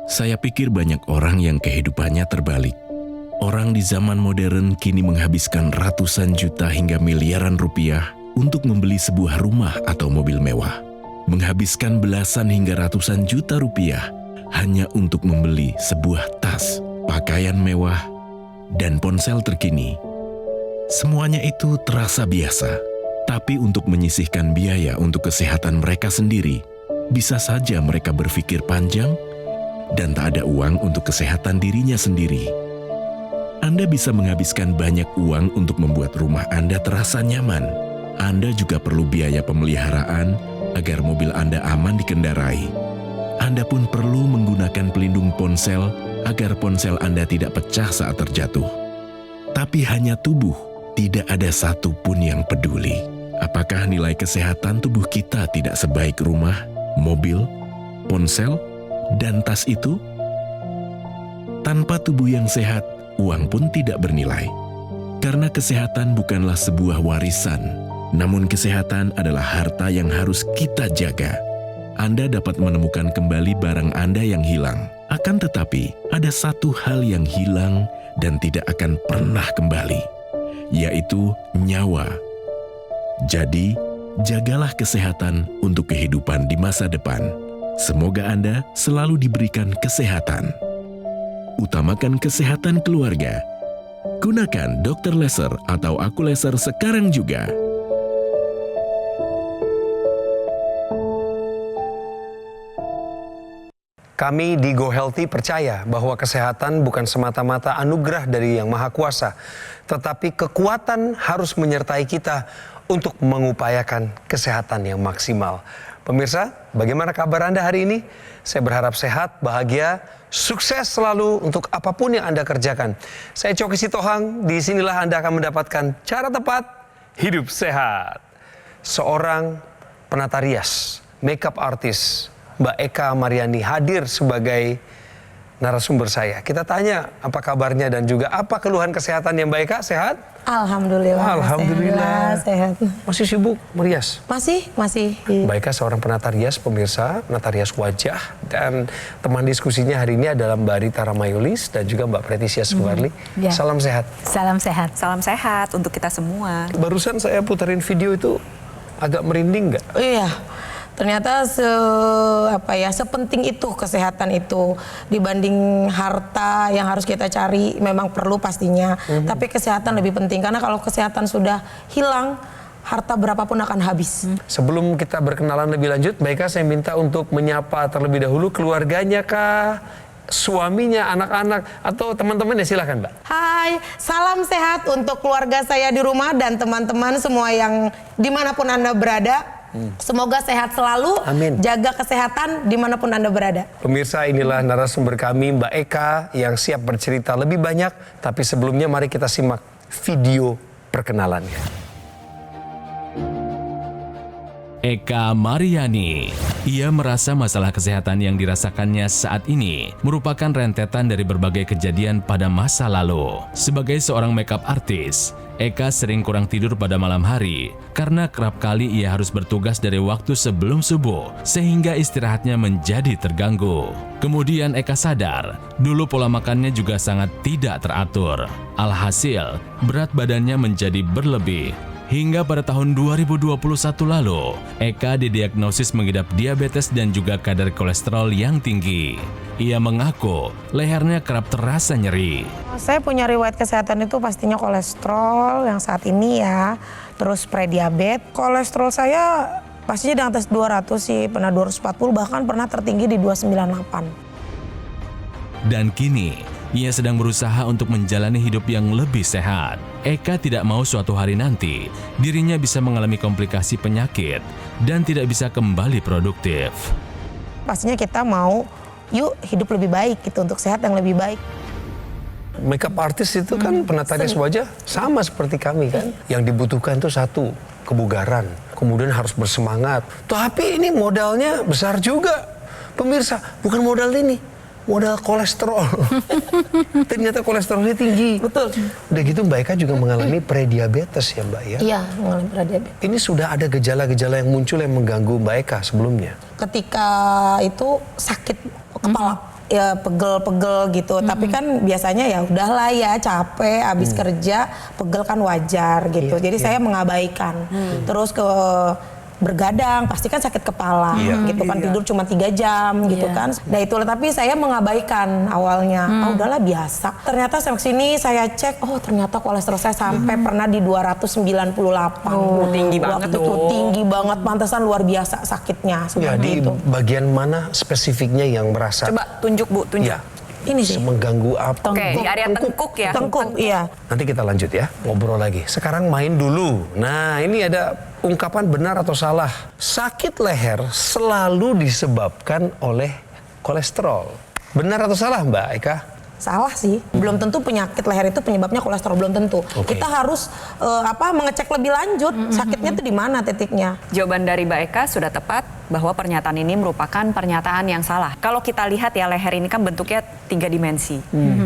Saya pikir banyak orang yang kehidupannya terbalik. Orang di zaman modern kini menghabiskan ratusan juta hingga miliaran rupiah untuk membeli sebuah rumah atau mobil mewah. Menghabiskan belasan hingga ratusan juta rupiah hanya untuk membeli sebuah tas, pakaian mewah, dan ponsel terkini. Semuanya itu terasa biasa, tapi untuk menyisihkan biaya untuk kesehatan mereka sendiri, bisa saja mereka berpikir panjang dan tak ada uang untuk kesehatan dirinya sendiri. Anda bisa menghabiskan banyak uang untuk membuat rumah Anda terasa nyaman. Anda juga perlu biaya pemeliharaan agar mobil Anda aman dikendarai. Anda pun perlu menggunakan pelindung ponsel agar ponsel Anda tidak pecah saat terjatuh. Tapi hanya tubuh, tidak ada satupun yang peduli. Apakah nilai kesehatan tubuh kita tidak sebaik rumah, mobil, ponsel, dan tas itu? Tanpa tubuh yang sehat, uang pun tidak bernilai. Karena kesehatan bukanlah sebuah warisan, namun kesehatan adalah harta yang harus kita jaga. Anda dapat menemukan kembali barang Anda yang hilang. Akan tetapi, ada satu hal yang hilang dan tidak akan pernah kembali, yaitu nyawa. Jadi, jagalah kesehatan untuk kehidupan di masa depan. Semoga Anda selalu diberikan kesehatan. Utamakan kesehatan keluarga. Gunakan Dr. Laser atau Aku Laser sekarang juga. Kami di Go Healthy percaya bahwa kesehatan bukan semata-mata anugerah dari Yang Maha Kuasa, tetapi kekuatan harus menyertai kita untuk mengupayakan kesehatan yang maksimal. Pemirsa, bagaimana kabar Anda hari ini? Saya berharap sehat, bahagia, sukses selalu untuk apapun yang Anda kerjakan. Saya Coki Sitohang, disinilah Anda akan mendapatkan cara tepat hidup sehat. Seorang penata rias, makeup artist, Mbak Eka Mariani hadir sebagai narasumber saya. Kita tanya apa kabarnya dan juga apa keluhan kesehatan yang Mbak Eka, sehat? Alhamdulillah. Alhamdulillah. Sehat. Masih sibuk merias? Masih. Mbak Eka seorang penata rias, pemirsa, penata rias wajah, dan teman diskusinya hari ini adalah Mbak Rita Ramayulis dan juga Mbak Pretisia Suwarli. Ya. Salam sehat. Salam sehat. Salam sehat untuk kita semua. Barusan saya puterin video itu agak merinding nggak? Iya. Ternyata sepenting itu kesehatan itu dibanding harta yang harus kita cari, memang perlu pastinya. Tapi kesehatan lebih penting karena kalau kesehatan sudah hilang, harta berapapun akan habis. Sebelum kita berkenalan lebih lanjut, Mbak Eka saya minta untuk menyapa terlebih dahulu keluarganya kah, suaminya, anak-anak, atau teman-teman ya, silahkan Mbak. Hai, salam sehat untuk keluarga saya di rumah dan teman-teman semua yang dimanapun Anda berada. Semoga sehat selalu. Amin. Jaga kesehatan dimanapun Anda berada. Pemirsa, inilah narasumber kami Mbak Eka yang siap bercerita lebih banyak. Tapi sebelumnya mari kita simak video perkenalannya. Eka Mariani. Ia merasa masalah kesehatan yang dirasakannya saat ini merupakan rentetan dari berbagai kejadian pada masa lalu. Sebagai seorang makeup artist, Eka sering kurang tidur pada malam hari karena kerap kali ia harus bertugas dari waktu sebelum subuh sehingga istirahatnya menjadi terganggu. Kemudian Eka sadar, dulu pola makannya juga sangat tidak teratur. Alhasil, berat badannya menjadi berlebih. Hingga pada tahun 2021 lalu, Eka didiagnosis mengidap diabetes dan juga kadar kolesterol yang tinggi. Ia mengaku lehernya kerap terasa nyeri. Saya punya riwayat kesehatan itu pastinya kolesterol yang saat ini ya, terus prediabetes. Kolesterol saya pastinya di atas 200 sih, pernah 240 bahkan pernah tertinggi di 298. Dan kini, ia sedang berusaha untuk menjalani hidup yang lebih sehat. Eka tidak mau suatu hari nanti dirinya bisa mengalami komplikasi penyakit dan tidak bisa kembali produktif. Pastinya kita mau yuk hidup lebih baik gitu, untuk sehat yang lebih baik. Makeup artist itu kan penata rias wajah sama seperti kami kan. Yang dibutuhkan itu satu, kebugaran. Kemudian harus bersemangat. Tapi ini modalnya besar juga. Pemirsa, bukan modal ini. Modal kolesterol. Ternyata kolesterolnya tinggi. Betul. Udah gitu Mbak Eka juga mengalami prediabetes ya Mbak ya? Iya, mengalami prediabetes. Ini sudah ada gejala-gejala yang muncul yang mengganggu Mbak Eka sebelumnya? Ketika itu sakit kepala. ya pegel-pegel gitu. Tapi kan biasanya ya udahlah ya capek habis kerja, pegel kan wajar gitu. Jadi saya mengabaikan. Terus ke bergadang pasti kan sakit kepala gitu kan, tidur cuma 3 jam gitu kan. Nah itulah, tapi saya mengabaikan awalnya. Oh udahlah biasa. Ternyata sampai sini saya cek, oh ternyata kolesterol saya sampai pernah di 298. Tinggi banget Waktu itu tuh. tinggi banget, pantesan luar biasa sakitnya Ya, seperti di itu. bagian mana spesifiknya yang merasa Coba tunjuk Bu, tunjuk. ya, Ini sih mengganggu apa? Oke, di area tengkuk ya. tengkuk, iya. Nanti kita lanjut ya, ngobrol lagi. Sekarang main dulu. Nah, ini ada ungkapan benar atau salah. Sakit leher selalu disebabkan oleh kolesterol. Benar atau salah, Mbak Eka? Salah sih, belum tentu penyakit leher itu penyebabnya kolesterol, belum tentu. Oke. Kita harus mengecek lebih lanjut sakitnya itu di mana titiknya. Jawaban dari Mbak Eka sudah tepat bahwa pernyataan ini merupakan pernyataan yang salah. Kalau kita lihat ya, leher ini kan bentuknya 3 dimensi.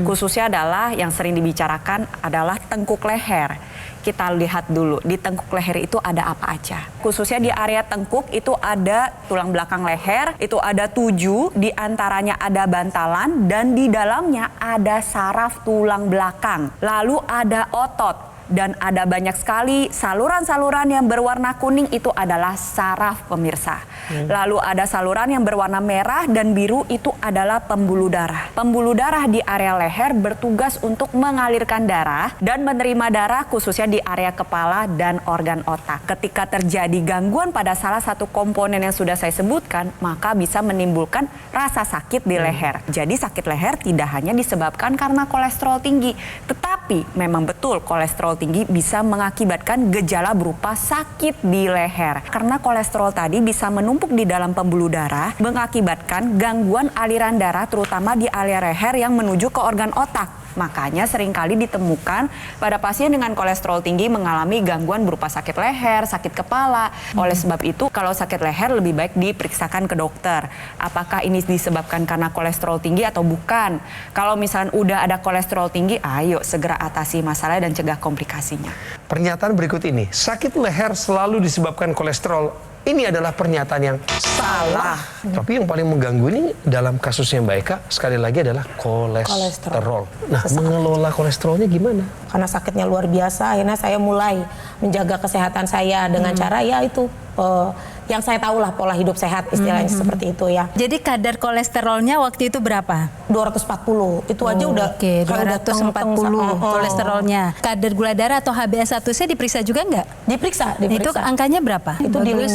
Khususnya adalah yang sering dibicarakan adalah tengkuk leher. Kita lihat dulu di tengkuk leher itu ada apa aja. Khususnya di area tengkuk itu ada tulang belakang leher, itu ada 7, di antaranya ada bantalan dan di dalamnya ada saraf tulang belakang. Lalu ada otot. Dan ada banyak sekali saluran-saluran yang berwarna kuning, itu adalah saraf pemirsa. Lalu ada saluran yang berwarna merah dan biru, itu adalah pembuluh darah. Pembuluh darah di area leher bertugas untuk mengalirkan darah dan menerima darah khususnya di area kepala dan organ otak. Ketika terjadi gangguan pada salah satu komponen yang sudah saya sebutkan, maka bisa menimbulkan rasa sakit di leher. Jadi sakit leher tidak hanya disebabkan karena kolesterol tinggi, tetapi memang betul kolesterol tinggi bisa mengakibatkan gejala berupa sakit di leher. Karena kolesterol tadi bisa menumpuk di dalam pembuluh darah, mengakibatkan gangguan aliran darah terutama di area leher yang menuju ke organ otak. Makanya seringkali ditemukan pada pasien dengan kolesterol tinggi mengalami gangguan berupa sakit leher, sakit kepala. Oleh sebab itu, kalau sakit leher lebih baik diperiksakan ke dokter. Apakah ini disebabkan karena kolesterol tinggi atau bukan? Kalau misalnya udah ada kolesterol tinggi, ayo segera atasi masalahnya dan cegah komplikasinya. Pernyataan berikut ini, sakit leher selalu disebabkan kolesterol. Ini adalah pernyataan yang salah. Tapi yang paling mengganggu ini dalam kasusnya Mbak Eka, sekali lagi adalah kolesterol. Nah, mengelola kolesterolnya gimana? Karena sakitnya luar biasa, akhirnya saya mulai menjaga kesehatan saya dengan cara ya itu yang saya tahu lah, pola hidup sehat istilahnya seperti itu ya. Jadi kadar kolesterolnya waktu itu berapa? 240 itu aja udah Oke, kayak udah 240 kolesterolnya. Kadar gula darah atau HbA1c diperiksa juga nggak? diperiksa. Itu angkanya berapa? Itu di Bagus.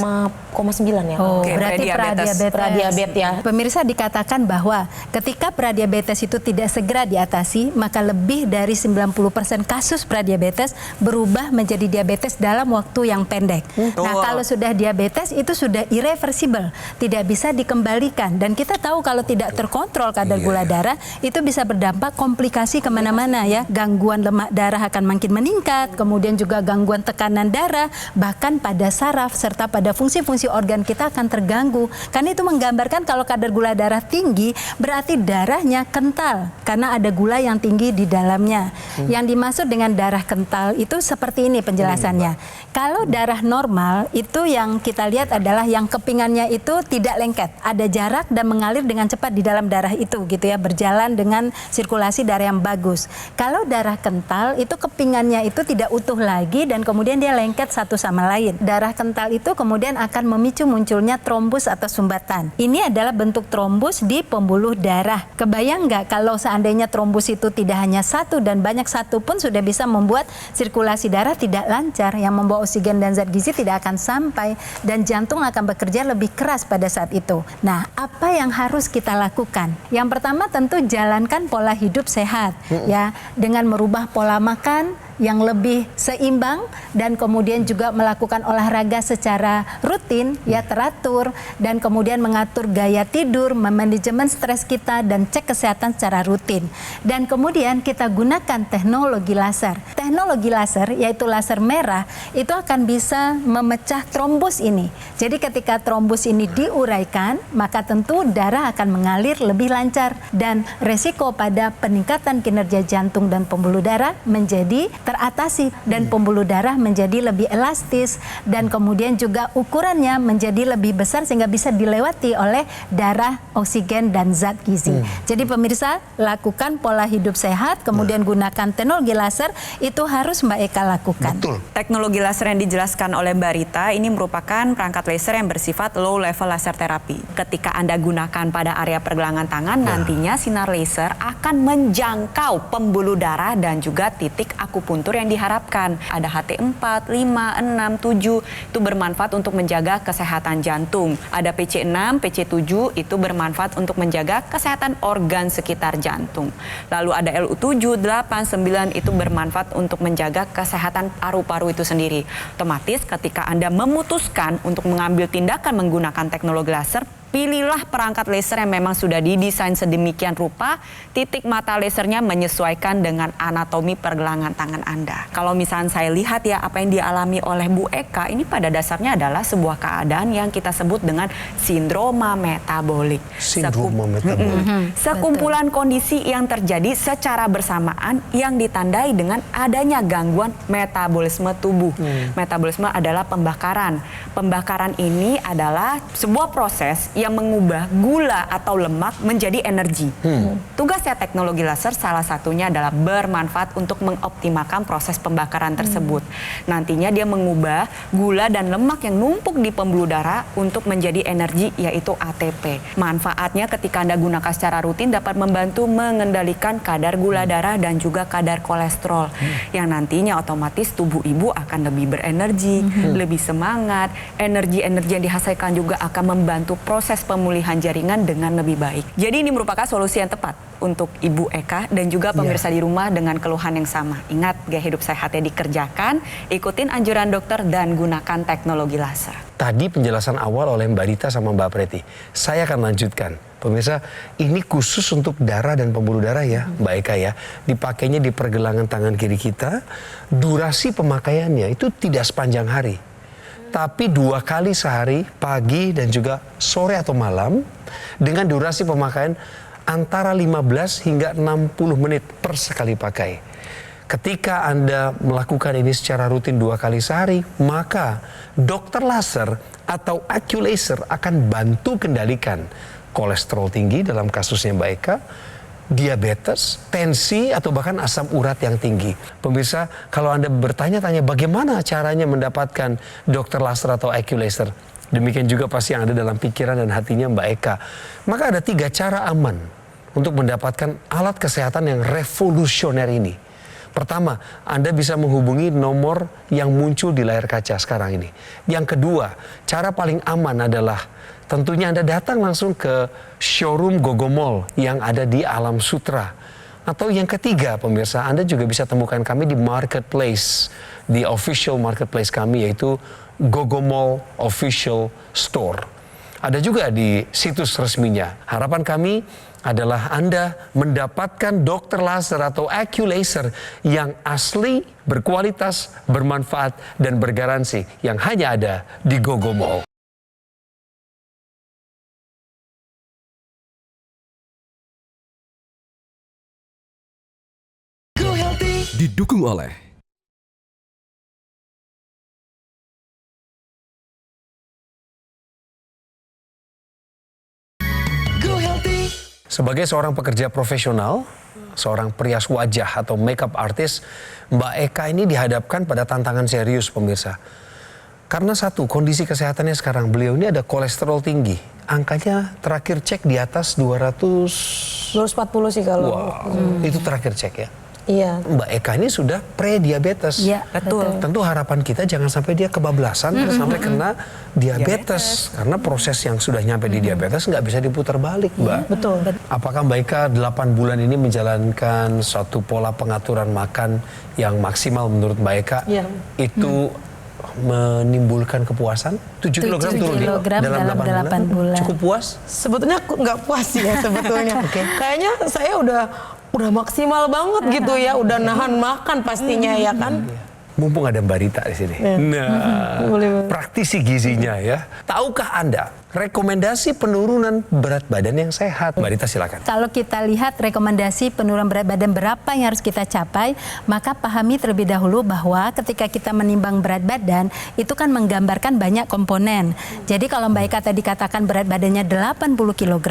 5,9 ya. Oh, Oke, berarti pradiabetes. Pradiabetes ya. Pemirsa, dikatakan bahwa ketika pradiabetes itu tidak segera diatasi, maka lebih dari 90% kasus pradiabetes berubah menjadi diabetes dalam waktu yang pendek. Nah, kalau sudah diabetes itu sudah irreversible, tidak bisa dikembalikan. Dan kita tahu kalau tidak terkontrol kadar gula darah, itu bisa berdampak komplikasi kemana-mana ya. Gangguan lemak darah akan makin meningkat, kemudian juga gangguan tekanan darah, bahkan pada saraf serta pada fungsi-fungsi organ kita akan terganggu. Karena itu menggambarkan kalau kadar gula darah tinggi, berarti darahnya kental karena ada gula yang tinggi di dalamnya. Yang dimaksud dengan darah kental itu seperti ini penjelasannya. Kalau darah normal itu yang kita lihat adalah yang kepingannya itu tidak lengket, ada jarak dan mengalir dengan cepat di dalam darah itu gitu ya, berjalan dengan sirkulasi darah yang bagus. Kalau darah kental itu kepingannya itu tidak utuh lagi dan kemudian dia lengket satu sama lain. Darah kental itu kemudian akan memicu munculnya trombus atau sumbatan. Ini adalah bentuk trombus di pembuluh darah. Kebayang nggak kalau seandainya trombus itu tidak hanya satu dan banyak satu pun sudah bisa membuat sirkulasi darah tidak lancar, yang membawa oksigen dan zat gizi tidak akan sampai dan jantung akan bekerja lebih keras pada saat itu. Nah, apa yang harus kita lakukan? Yang pertama tentu jalankan pola hidup sehat ya, dengan merubah pola makan yang lebih seimbang dan kemudian juga melakukan olahraga secara rutin ya, teratur, dan kemudian mengatur gaya tidur, memanajemen stres kita dan cek kesehatan secara rutin. Dan kemudian kita gunakan teknologi laser. Teknologi laser yaitu laser merah itu akan bisa memecah trombus ini. Jadi ketika trombus ini diuraikan, maka tentu darah akan mengalir lebih lancar dan resiko pada peningkatan kinerja jantung dan pembuluh darah menjadi teratasi dan pembuluh darah menjadi lebih elastis dan kemudian juga ukurannya menjadi lebih besar sehingga bisa dilewati oleh darah, oksigen dan zat gizi. Jadi pemirsa, lakukan pola hidup sehat, kemudian gunakan teknologi laser, itu harus Mbak Eka lakukan. Betul. Teknologi laser yang dijelaskan oleh Mbak Rita ini merupakan perangkat laser yang bersifat low level laser terapi. Ketika Anda gunakan pada area pergelangan tangan, nantinya sinar laser akan menjangkau pembuluh darah dan juga titik akupuntur yang diharapkan. Ada HT4, 5, 6, 7 itu bermanfaat untuk menjaga kesehatan jantung. Ada PC6, PC7 itu bermanfaat untuk menjaga kesehatan organ sekitar jantung. Lalu ada LU7, 8, 9 itu bermanfaat untuk menjaga kesehatan paru-paru itu sendiri. Otomatis ketika Anda memutuskan untuk mengambil tindakan menggunakan teknologi laser, pilihlah perangkat laser yang memang sudah didesain sedemikian rupa, titik mata lasernya menyesuaikan dengan anatomi pergelangan tangan Anda. Kalau misalnya saya lihat ya apa yang dialami oleh Bu Eka, ini pada dasarnya adalah sebuah keadaan yang kita sebut dengan sindroma metabolik. Sindroma metabolik. Sekumpulan kondisi yang terjadi secara bersamaan yang ditandai dengan adanya gangguan metabolisme tubuh. Metabolisme adalah pembakaran. Pembakaran ini adalah sebuah proses yang mengubah gula atau lemak menjadi energi. Tugasnya teknologi laser salah satunya adalah bermanfaat untuk mengoptimalkan proses pembakaran tersebut. Nantinya dia mengubah gula dan lemak yang numpuk di pembuluh darah untuk menjadi energi, yaitu ATP. Manfaatnya ketika Anda gunakan secara rutin dapat membantu mengendalikan kadar gula darah dan juga kadar kolesterol. Yang nantinya otomatis tubuh ibu akan lebih berenergi, lebih semangat. Energi-energi yang dihasilkan juga akan membantu proses pemulihan jaringan dengan lebih baik. Jadi ini merupakan solusi yang tepat untuk Ibu Eka dan juga pemirsa di rumah dengan keluhan yang sama. Ingat, gaya hidup sehatnya dikerjakan, ikutin anjuran dokter dan gunakan teknologi laser. Tadi penjelasan awal oleh Mbak Rita sama Mbak Preti. Saya akan lanjutkan. Pemirsa, ini khusus untuk darah dan pembuluh darah ya, Mbak Eka ya. Dipakainya di pergelangan tangan kiri kita. Durasi pemakaiannya itu tidak sepanjang hari. Tapi 2 kali sehari, pagi dan juga sore atau malam, dengan durasi pemakaian antara 15 hingga 60 menit per sekali pakai. Ketika Anda melakukan ini secara rutin 2 kali sehari, maka dokter laser atau AccuLaser akan bantu kendalikan kolesterol tinggi dalam kasusnya Mbak Eka, diabetes, tensi, atau bahkan asam urat yang tinggi. Pemirsa, kalau Anda bertanya-tanya bagaimana caranya mendapatkan dokter laser atau AccuLaser, demikian juga pasti yang ada dalam pikiran dan hatinya Mbak Eka. Maka ada 3 cara aman untuk mendapatkan alat kesehatan yang revolusioner ini. Pertama, Anda bisa menghubungi nomor yang muncul di layar kaca sekarang ini. Yang kedua, cara paling aman adalah tentunya Anda datang langsung ke showroom Gogomall yang ada di Alam Sutra. Atau yang ketiga, pemirsa, Anda juga bisa temukan kami di marketplace, di official marketplace kami, yaitu Gogomall Official Store. Ada juga di situs resminya. Harapan kami adalah Anda mendapatkan dokter laser atau AccuLaser yang asli, berkualitas, bermanfaat, dan bergaransi yang hanya ada di Gogomall. Didukung oleh Sebagai seorang pekerja profesional, seorang perias wajah atau makeup artist, Mbak Eka ini dihadapkan pada tantangan serius, pemirsa. Karena satu, kondisi kesehatannya sekarang, beliau ini ada kolesterol tinggi. Angkanya terakhir cek di atas 240 sih kalau. Wow, itu terakhir cek ya. Iya. Mbak Eka ini sudah pre-diabetes. Iya, betul. Tentu harapan kita jangan sampai dia kebablasan sampai kena diabetes. Karena proses yang sudah nyampe di diabetes nggak bisa diputar balik, Mbak. Betul. Apakah Mbak Eka 8 bulan ini menjalankan suatu pola pengaturan makan yang maksimal menurut Mbak Eka? Iya. Itu menimbulkan kepuasan? 7 kg turun dalam 8 bulan. Cukup puas? Sebetulnya aku nggak puas ya sebetulnya. Kayaknya saya udah maksimal banget gitu ya, udah nahan makan pastinya ya kan. Mumpung ada Mbak Rita di sini. Nah, praktisi gizinya ya. Tahukah Anda rekomendasi penurunan berat badan yang sehat. Mbak Rita silakan. Kalau kita lihat rekomendasi penurunan berat badan berapa yang harus kita capai, maka pahami terlebih dahulu bahwa ketika kita menimbang berat badan, itu kan menggambarkan banyak komponen. Jadi kalau Mbak Eka tadi katakan berat badannya 80 kg,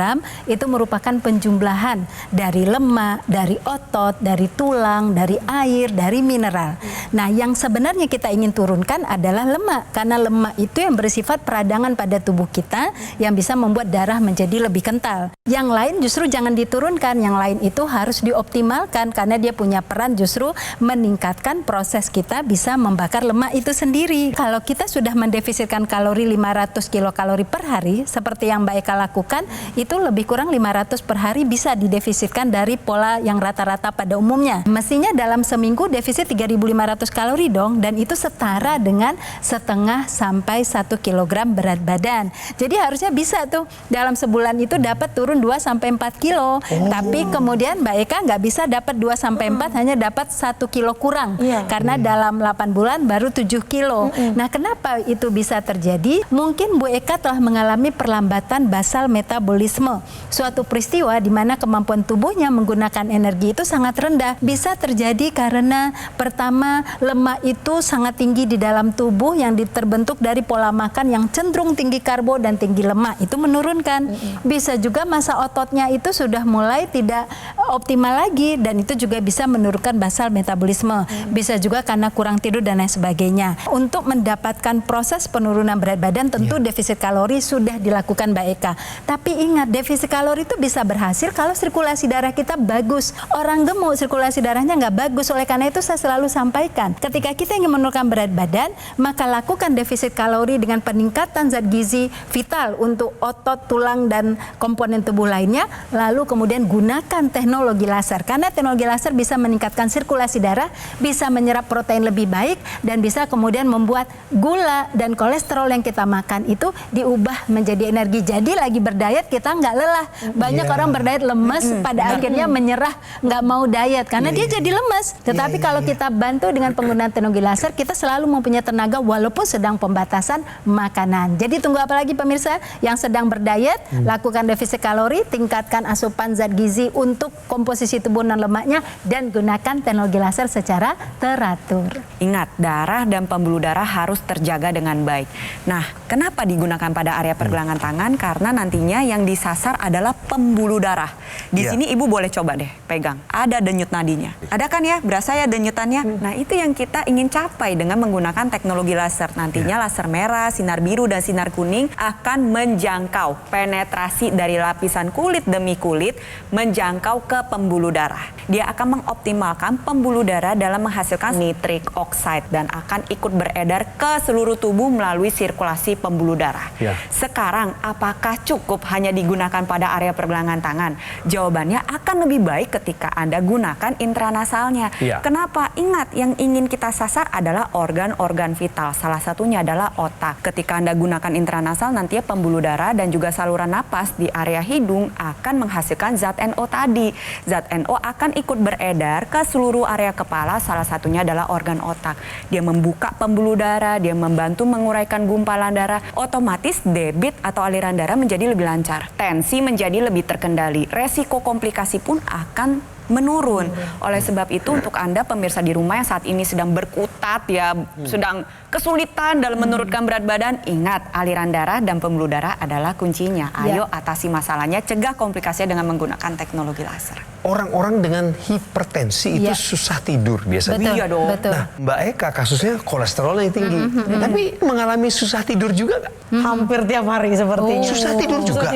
itu merupakan penjumlahan dari lemak, dari otot, dari tulang, dari air, dari mineral. Nah, yang sebenarnya kita ingin turunkan adalah lemak, karena lemak itu yang bersifat peradangan pada tubuh kita yang bisa membuat darah menjadi lebih kental. Yang lain justru jangan diturunkan, yang lain itu harus dioptimalkan karena dia punya peran justru meningkatkan proses kita bisa membakar lemak itu sendiri. Kalau kita sudah mendefisitkan kalori 500 kilokalori per hari seperti yang Mbak Eka lakukan, itu lebih kurang 500 per hari bisa didefisitkan dari pola yang rata-rata pada umumnya. Mestinya dalam seminggu defisit 3.500 kalori dong, dan itu setara dengan setengah sampai 1 kilogram berat badan. Jadi harusnya bisa tuh dalam sebulan itu dapat turun 2 sampai 4 kilo. Tapi kemudian Mbak Eka nggak bisa dapat 2 sampai 4, hanya dapat 1 kilo kurang. Karena dalam 8 bulan baru 7 kilo. Nah, kenapa itu bisa terjadi? Mungkin Bu Eka telah mengalami perlambatan basal metabolisme. Suatu peristiwa di mana kemampuan tubuhnya menggunakan energi itu sangat rendah. Bisa terjadi karena pertama lemak itu sangat tinggi di dalam tubuh yang terbentuk dari pola makan yang cenderung tinggi karbo dan tinggi lemak, itu menurunkan. Bisa juga masa ototnya itu sudah mulai tidak optimal lagi, dan itu juga bisa menurunkan basal metabolisme. Bisa juga karena kurang tidur dan lain sebagainya. Untuk mendapatkan proses penurunan berat badan tentu defisit kalori sudah dilakukan Mbak Eka. Tapi ingat, defisit kalori itu bisa berhasil kalau sirkulasi darah kita bagus. Orang gemuk sirkulasi darahnya nggak bagus, oleh karena itu saya selalu sampaikan, ketika kita ingin menurunkan berat badan, maka lakukan defisit kalori dengan peningkatan zat gizi vital untuk otot, tulang, dan komponen tubuh lainnya, lalu kemudian gunakan teknologi laser. Karena teknologi laser bisa meningkatkan sirkulasi darah, bisa menyerap protein lebih baik, dan bisa kemudian membuat gula dan kolesterol yang kita makan itu diubah menjadi energi. Jadi lagi berdayat kita nggak lelah. Banyak orang berdayat lemes, pada akhirnya menyerah, nggak mau diet, karena dia jadi lemes. Tetapi kalau kita bantu dengan penggunaan teknologi laser, kita selalu mempunyai tenaga walaupun sedang pembatasan makanan. Jadi tunggu apa lagi pemirsa yang sedang berdiet, lakukan defisit kalori, tingkatkan asupan zat gizi untuk komposisi tubuh non lemaknya, dan gunakan teknologi laser secara teratur. Ingat, darah dan pembuluh darah harus terjaga dengan baik. Nah, kenapa digunakan pada area pergelangan tangan? Karena nantinya yang disasar adalah pembuluh darah. Di sini Ibu boleh coba deh pegang. Ada denyut nadinya. Ada kan ya? Berasa ya denyutannya? Nah, itu yang kita ingin capai dengan menggunakan teknologi laser. Nantinya laser merah, sinar biru, dan sinar kuning akan menjangkau penetrasi dari lapisan kulit demi kulit menjangkau ke pembuluh darah. Dia akan mengoptimalkan pembuluh darah dalam menghasilkan nitric oxide dan akan ikut beredar ke seluruh tubuh melalui sirkulasi pembuluh darah. Sekarang, apakah cukup hanya digunakan pada area pergelangan tangan? Jawabannya akan lebih baik ketika Anda gunakan intranasalnya. Kenapa? Ingat, yang ingin kita sasar adalah organ-organ vital. Salah satunya adalah otak. Ketika Anda gunakan intranasal, nantinya pembuluh darah dan juga saluran napas di area hidung akan menghasilkan zat NO tadi. Zat NO akan ikut beredar ke seluruh area kepala, salah satunya adalah organ otak. Dia membuka pembuluh darah, dia membantu menguraikan gumpalan darah, otomatis debit atau aliran darah menjadi lebih lancar. Tensi menjadi lebih terkendali, resiko komplikasi pun akan menurun. Oleh sebab itu, untuk Anda pemirsa di rumah yang saat ini sedang berkutat ya, sedang kesulitan dalam menurunkan berat badan, ingat, aliran darah dan pembuluh darah adalah kuncinya. Ayo atasi masalahnya, cegah komplikasinya dengan menggunakan teknologi laser. Orang-orang dengan hipertensi itu susah tidur biasanya. Betul, iya dong. betul. Nah, Mbak Eka kasusnya kolesterolnya tinggi, tapi mengalami susah tidur juga nggak? Hampir tiap hari sepertinya. Susah tidur juga?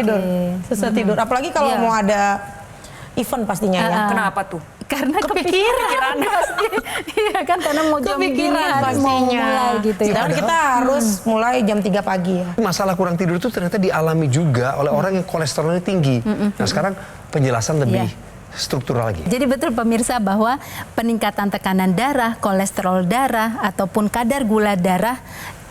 Susah tidur. Apalagi kalau mau ada event pastinya ya. Kenapa tuh? Karena kepikiran pasti. Iya kan, karena mau jam gini harus mau mulai gitu ya. Sedangkan kita harus mulai jam 3 pagi ya. Masalah kurang tidur itu ternyata dialami juga oleh orang yang kolesterolnya tinggi. Nah, sekarang penjelasan lebih struktural lagi. Jadi betul pemirsa bahwa peningkatan tekanan darah, kolesterol darah, ataupun kadar gula darah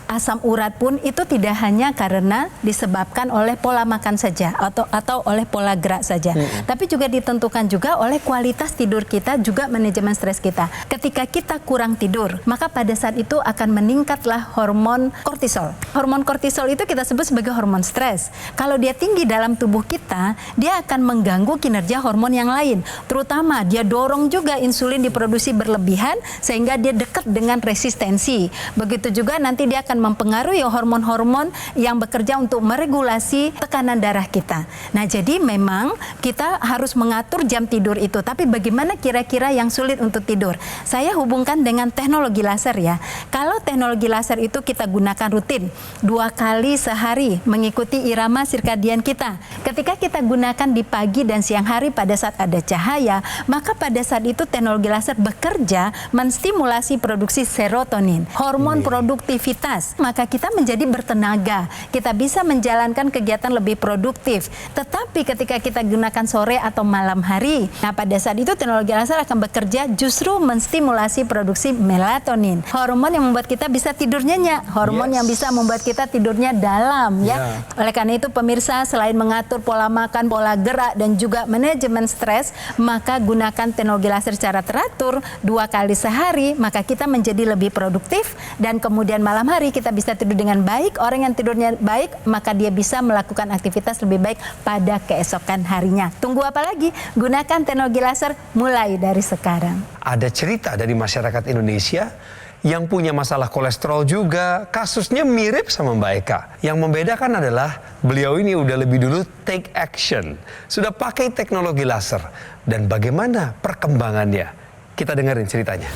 asam urat pun itu tidak hanya karena disebabkan oleh pola makan saja atau oleh pola gerak saja, tapi juga ditentukan juga oleh kualitas tidur kita, juga manajemen stres kita. Ketika kita kurang tidur, maka pada saat itu akan meningkatlah hormon kortisol. Hormon kortisol itu kita sebut sebagai hormon stres. Kalau dia tinggi dalam tubuh kita, dia akan mengganggu kinerja hormon yang lain. Terutama dia dorong juga insulin diproduksi berlebihan sehingga dia dekat dengan resistensi. Begitu juga nanti dia akan mempengaruhi hormon-hormon yang bekerja untuk meregulasi tekanan darah kita. Nah, jadi memang kita harus mengatur jam tidur itu. Tapi bagaimana kira-kira yang sulit untuk tidur? Saya hubungkan dengan teknologi laser ya. Kalau teknologi laser itu kita gunakan rutin 2 kali sehari mengikuti irama sirkadian kita. Ketika kita gunakan di pagi dan siang hari pada saat ada cahaya, maka pada saat itu teknologi laser bekerja menstimulasi produksi serotonin, hormon produktivitas, maka kita menjadi bertenaga, kita bisa menjalankan kegiatan lebih produktif. Tetapi ketika kita gunakan sore atau malam hari, nah pada saat itu teknologi laser akan bekerja justru menstimulasi produksi melatonin, hormon yang membuat kita bisa tidur nyenyak, hormon yang bisa membuat kita tidurnya dalam ya. Oleh karena itu pemirsa, selain mengatur pola makan, pola gerak dan juga manajemen stres, maka gunakan teknologi laser secara teratur 2 kali sehari, maka kita menjadi lebih produktif dan kemudian malam hari kita bisa tidur dengan baik. Orang yang tidurnya baik, maka dia bisa melakukan aktivitas lebih baik pada keesokan harinya. Tunggu apa lagi? Gunakan teknologi laser mulai dari sekarang. Ada cerita dari masyarakat Indonesia yang punya masalah kolesterol juga, kasusnya mirip sama Mbak Eka. Yang membedakan adalah beliau ini udah lebih dulu take action, sudah pakai teknologi laser. Dan bagaimana perkembangannya? Kita dengerin ceritanya.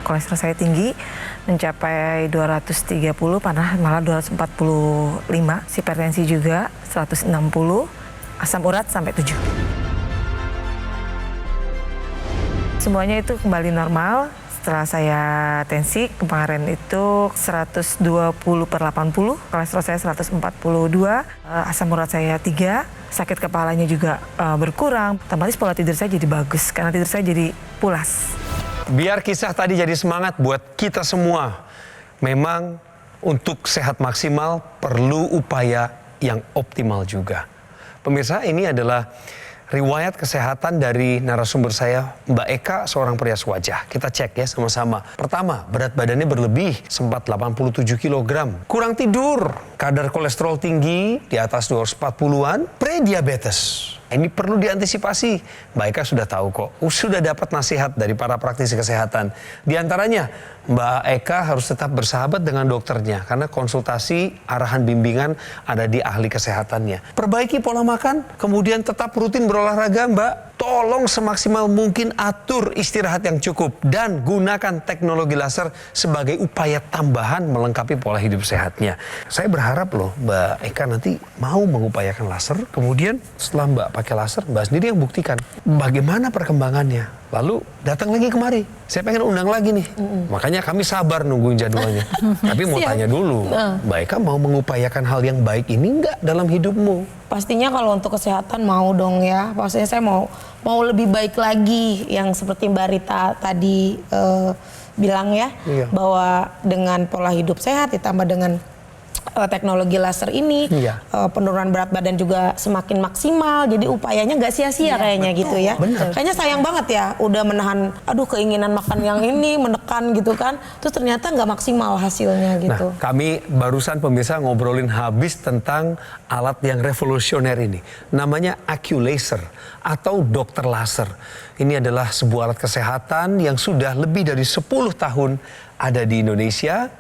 Kolesterol saya tinggi, mencapai 230, pernah malah 245, hipertensi juga 160, asam urat sampai 7. Semuanya itu kembali normal setelah saya tensi. Kemarin itu 120/80, kolesterol saya 142, asam urat saya 3, sakit kepalanya juga berkurang. Otomatis pola tidur saya jadi bagus karena tidur saya jadi pulas. Biar kisah tadi jadi semangat buat kita semua. Memang untuk sehat maksimal perlu upaya yang optimal juga. Pemirsa, ini adalah riwayat kesehatan dari narasumber saya, Mbak Eka, seorang perias wajah. Kita cek ya sama-sama. Pertama, berat badannya berlebih, sempat 87 kg. Kurang tidur, kadar kolesterol tinggi di atas 240-an, prediabetes. Ini perlu diantisipasi. Mbak Eka sudah tahu kok, sudah dapat nasihat dari para praktisi kesehatan. Di antaranya, Mbak Eka harus tetap bersahabat dengan dokternya karena konsultasi, arahan bimbingan ada di ahli kesehatannya. Perbaiki pola makan, kemudian tetap rutin berolahraga, Mbak. Tolong semaksimal mungkin atur istirahat yang cukup dan gunakan teknologi laser sebagai upaya tambahan melengkapi pola hidup sehatnya. Saya berharap loh Mbak Eka nanti mau mengupayakan laser, kemudian setelah Mbak pakai laser, Mbak sendiri yang buktikan bagaimana perkembangannya. Lalu datang lagi kemari, saya pengen undang lagi nih. Makanya kami sabar nungguin jadwalnya. Tapi mau tanya dulu, Mbak Eka mau mengupayakan hal yang baik ini enggak dalam hidupmu? Pastinya kalau untuk kesehatan mau dong ya. Maksudnya saya mau lebih baik lagi, yang seperti Mbak Rita tadi bilang ya, bahwa dengan pola hidup sehat ditambah dengan teknologi laser ini, penurunan berat badan juga semakin maksimal. Jadi upayanya nggak sia-sia kayaknya gitu ya. Kayaknya sayang banget ya, udah menahan, keinginan makan yang ini, menekan gitu kan. Terus ternyata nggak maksimal hasilnya gitu. Nah, kami barusan pemirsa ngobrolin habis tentang alat yang revolusioner ini. Namanya AccuLaser atau dokter laser. Ini adalah sebuah alat kesehatan yang sudah lebih dari 10 tahun ada di Indonesia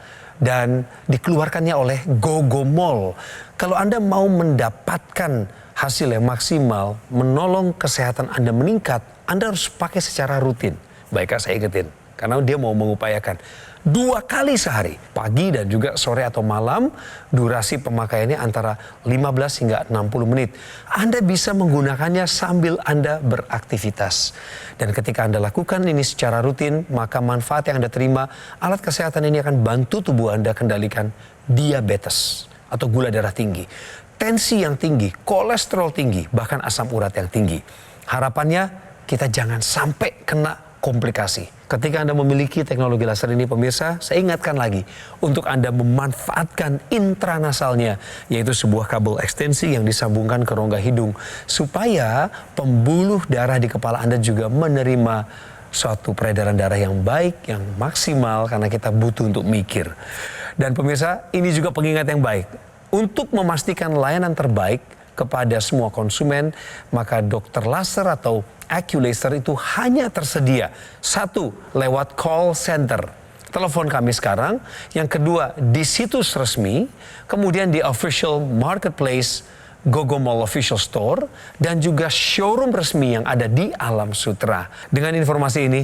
dan dikeluarkannya oleh GoGo Mall. Kalau Anda mau mendapatkan hasil yang maksimal, menolong kesehatan Anda meningkat, Anda harus pakai secara rutin. Baik, saya ingetin, karena dia mau mengupayakan 2 kali sehari, pagi dan juga sore atau malam. Durasi pemakaiannya antara 15 hingga 60 menit. Anda bisa menggunakannya sambil Anda beraktivitas. Dan ketika Anda lakukan ini secara rutin, maka manfaat yang Anda terima, alat kesehatan ini akan bantu tubuh Anda kendalikan diabetes atau gula darah tinggi, tensi yang tinggi, kolesterol tinggi, bahkan asam urat yang tinggi. Harapannya kita jangan sampai kena komplikasi. Ketika Anda memiliki teknologi laser ini pemirsa, saya ingatkan lagi untuk Anda memanfaatkan intranasalnya, yaitu sebuah kabel ekstensi yang disambungkan ke rongga hidung supaya pembuluh darah di kepala Anda juga menerima suatu peredaran darah yang baik, yang maksimal karena kita butuh untuk mikir. Dan pemirsa, ini juga pengingat yang baik. Untuk memastikan layanan terbaik kepada semua konsumen, maka dokter laser atau Aculaser itu hanya tersedia satu lewat call center. Telepon kami sekarang, yang kedua di situs resmi, kemudian di official marketplace Gogo Mall Official Store, dan juga showroom resmi yang ada di Alam Sutera. Dengan informasi ini,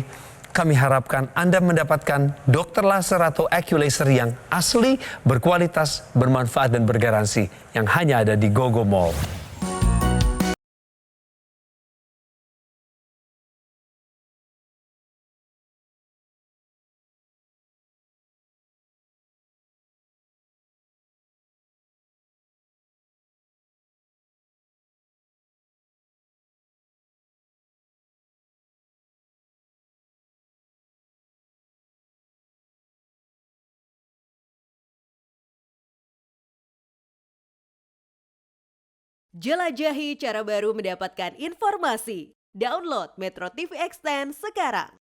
kami harapkan Anda mendapatkan dokter laser atau Aculaser yang asli, berkualitas, bermanfaat, dan bergaransi yang hanya ada di Gogo Mall. Jelajahi cara baru mendapatkan informasi. Download Metro TV Extend sekarang.